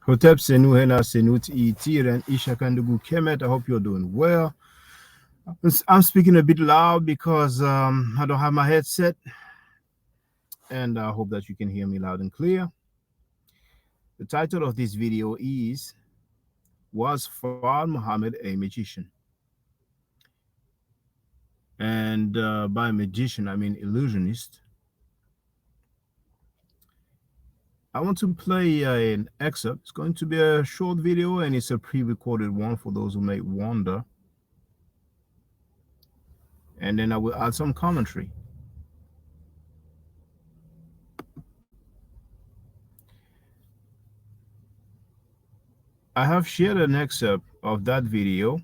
Hotep Senu Hena Senut Itiren Ishakandugu Kemet. I hope you're doing well. I'm speaking a bit loud because I don't have my headset, and I hope that you can hear me loud and clear. The title of this video is Was Fard Muhammad a Magician? And by magician, I mean illusionist. I want to play an excerpt. It's going to be a short video, and it's a pre-recorded one for those who may wonder. And then I will add some commentary. I have shared an excerpt of that video,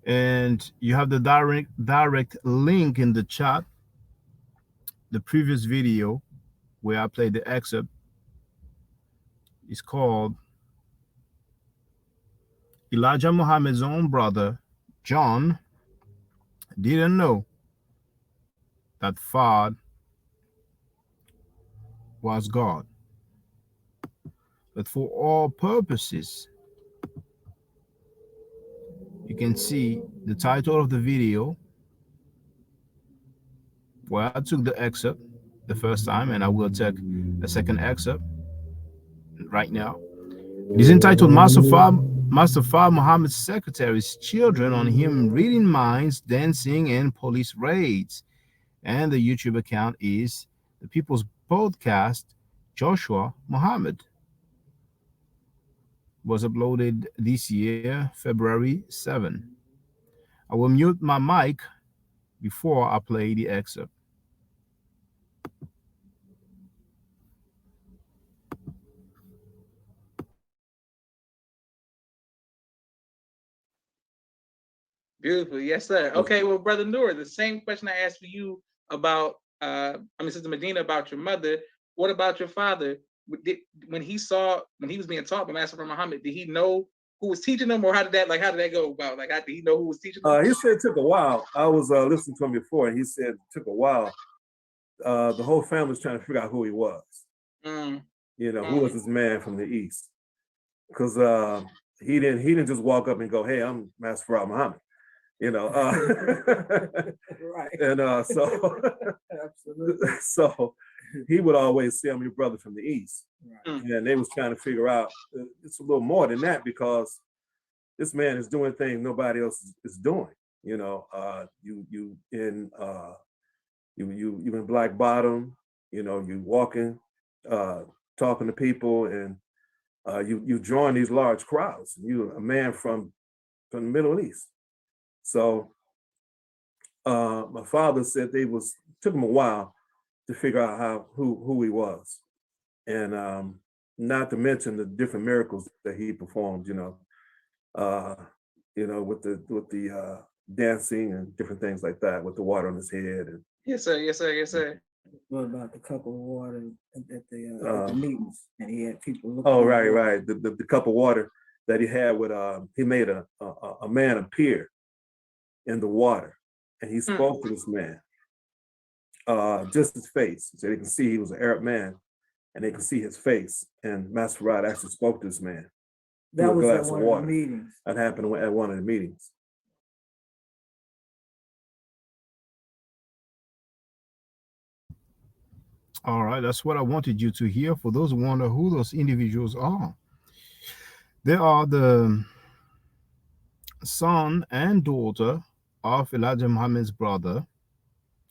and you have the direct link in the chat. The previous video where I played the excerpt is called Elijah Muhammad's own brother John didn't know that Fard was God. But for all purposes, you can see the title of the video where I took the excerpt the first time, and I will take a second excerpt right now. It is entitled Master Fard Muhammad's Secretary's Children on Him Reading Minds, Dancing, and Police Raids. And the YouTube account is The People's Podcast Joshua Muhammad. Was uploaded this year, February 7. I will mute my mic before I play the excerpt. Beautiful. Yes, sir. Okay, well, Brother Noor, the same question I asked for you about, Sister Medina, about your mother. What about your father? When he was being taught by Master Muhammad, did he know who was teaching him, or how did that go about? Like, did he know who was teaching him? He said it took a while. I was listening to him before, and he said it took a while. The whole family was trying to figure out who he was. Who was this man from the East? Because he didn't just walk up and go, "Hey, I'm Master Fard Muhammad." Right. And so Absolutely. so he would always say, "I'm your brother from the East." Right. And they was trying to figure out it's a little more than that, because this man is doing things nobody else is doing. You in Black Bottom, you walking, talking to people, and you join these large crowds. You're a man from the Middle East. So my father said took him a while to figure out who he was, and not to mention the different miracles that he performed. With the dancing and different things like that, with the water on his head. And yes, sir. Yes, sir. Yes, sir. What about the cup of water at the meetings? And he had people looking. Oh, right. The cup of water that he had with he made a man appear in the water, and he spoke to this man, just his face, so they can see he was an Arab man, and they can see his face. And Master Fard actually spoke to this man. That was at one of the meetings. That happened at one of the meetings. All right, that's what I wanted you to hear. For those who wonder who those individuals are, they are the son and daughter of Elijah Muhammad's brother,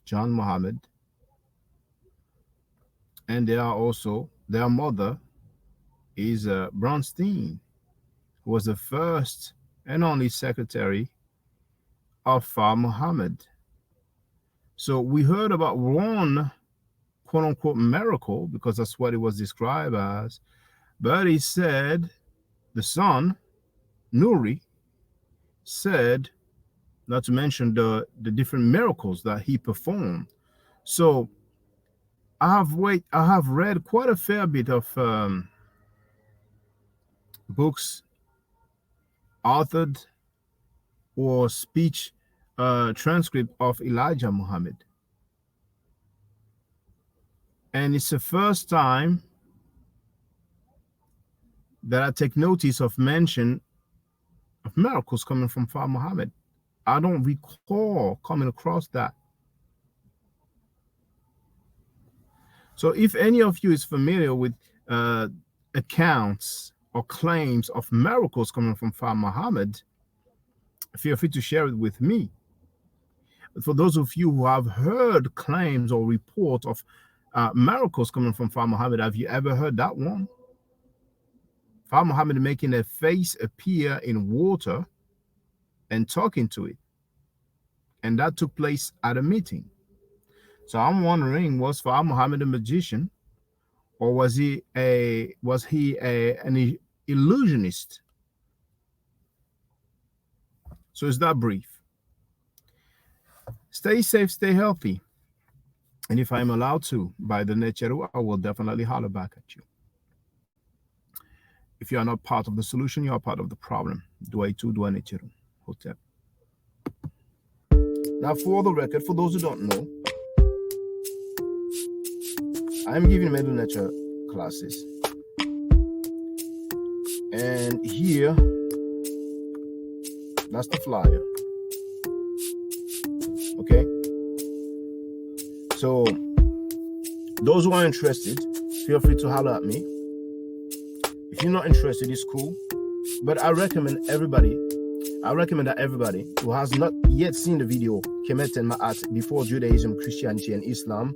John Muhammad. And they are also, their mother is Bronstein, who was the first and only secretary of Fard Muhammad. So we heard about one quote-unquote miracle, because that's what it was described as. But he said, the son, Nuri, said, not to mention the different miracles that he performed. So I have read quite a fair bit of books authored or speech transcript of Elijah Muhammad. And it's the first time that I take notice of mention of miracles coming from Father Muhammad. I don't recall coming across that. So if any of you is familiar with accounts or claims of miracles coming from Father Muhammad, feel free to share it with me. But for those of you who have heard claims or reports of miracles coming from Father Muhammad, have you ever heard that one? Father Muhammad making a face appear in water and talking to it. And that took place at a meeting. So I'm wondering, was Father Muhammad a magician, or was he an illusionist? So it's that brief. Stay safe, stay healthy. And if I'm allowed to, by the nature, I will definitely holler back at you. If you are not part of the solution, you are part of the problem. Dua itu, dua necheru. Hotep. Now, for the record, for those who don't know, I'm giving middle nature classes. And here, that's the flyer. Okay? So, those who are interested, feel free to holler at me. If you're not interested, it's cool. But I recommend that everybody who has not yet seen the video, Kemet and Maat, Before Judaism, Christianity, and Islam,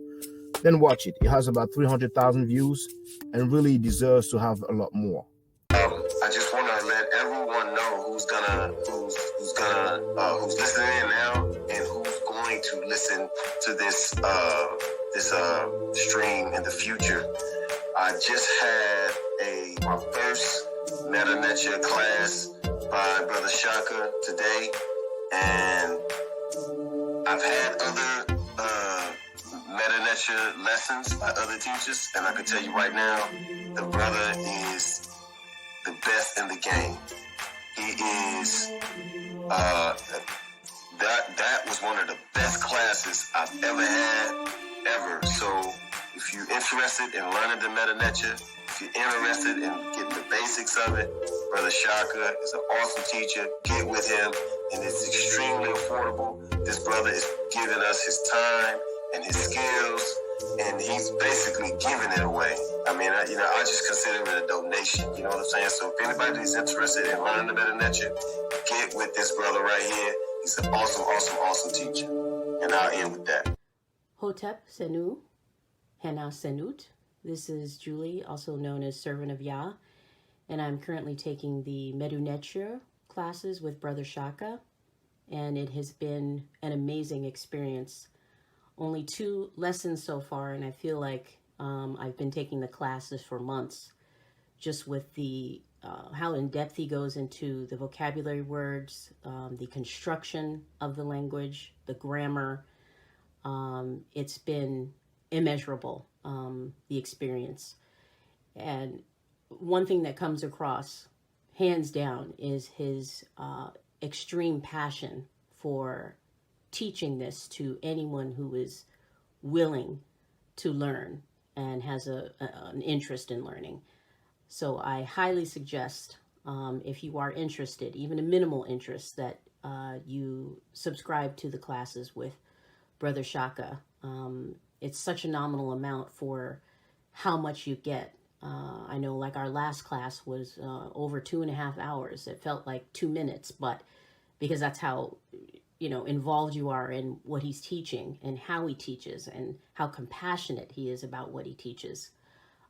then watch it. It has about 300,000 views and really deserves to have a lot more. I just want to let everyone know who's listening in now and who's going to listen to this stream in the future. I just had my first Meta Nature class by Brother Shaka today, and I've had other Meta Nature lessons by other teachers, and I can tell you right now, the brother is the best in the game. He is that was one of the best classes I've ever had, ever. So if you're interested in learning the Meta Nature, if you're interested in getting the basics of it, Brother Shaka is an awesome teacher. Get with him, and it's extremely affordable. This brother is giving us his time and his skills, and he's basically giving it away. I mean, I just consider it a donation. You know what I'm saying? So if anybody's interested in learning the Meta Nature, get with this brother right here. He's an awesome teacher. And I'll end with that. Hotep Senu, Hena Senut. This is Julie, also known as Servant of Yah, and I'm currently taking the Medu Neture classes with Brother Shaka, and it has been an amazing experience. Only 2 lessons so far, and I feel like I've been taking the classes for months, just with the how in depth he goes into the vocabulary words, the construction of the language, the grammar. It's been immeasurable, the experience. And one thing that comes across, hands down, is his extreme passion for teaching this to anyone who is willing to learn and has an interest in learning. So I highly suggest, if you are interested, even a minimal interest, that you subscribe to the classes with Brother Shaka. It's such a nominal amount for how much you get. I know, like, our last class was over 2.5 hours. It felt like 2 minutes, but because that's how involved you are in what he's teaching and how he teaches and how compassionate he is about what he teaches.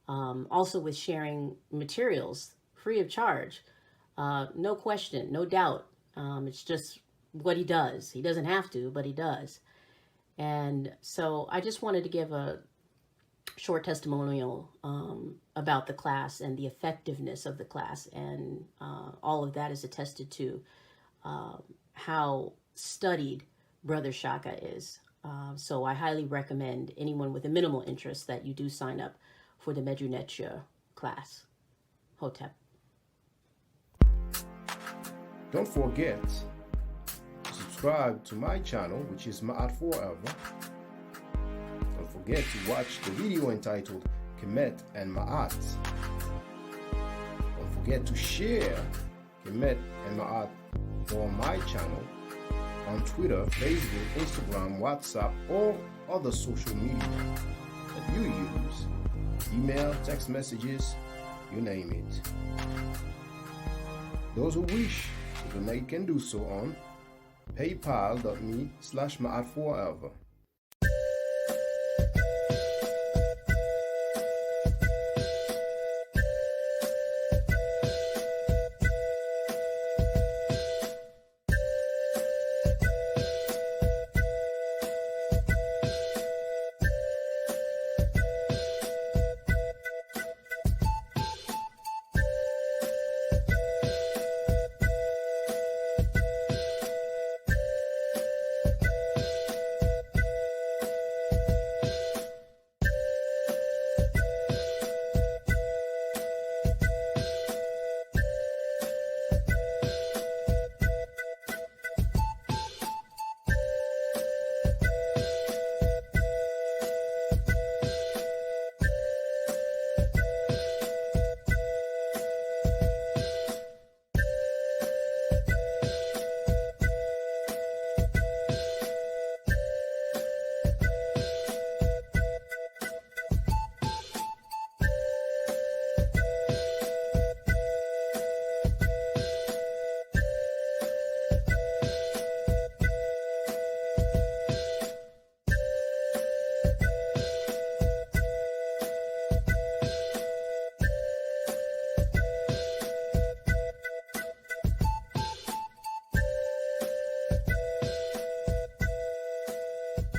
Also with sharing materials free of charge, no question, no doubt. It's just what he does. He doesn't have to, but he does. And so I just wanted to give a short testimonial about the class and the effectiveness of the class, and all of that is attested to how studied Brother Shaka is. So I highly recommend anyone with a minimal interest that you do sign up for the Medu Neture class. Hotep. Don't forget to subscribe to my channel, which is Maat Forever. Don't forget forget to watch the video entitled Kemet and Maat. Don't forget to share Kemet and Maat on my channel on Twitter, Facebook, Instagram, WhatsApp, or other social media that you use. Email, text messages, you name it. Those who wish to donate can do so on paypal.me/maatforever.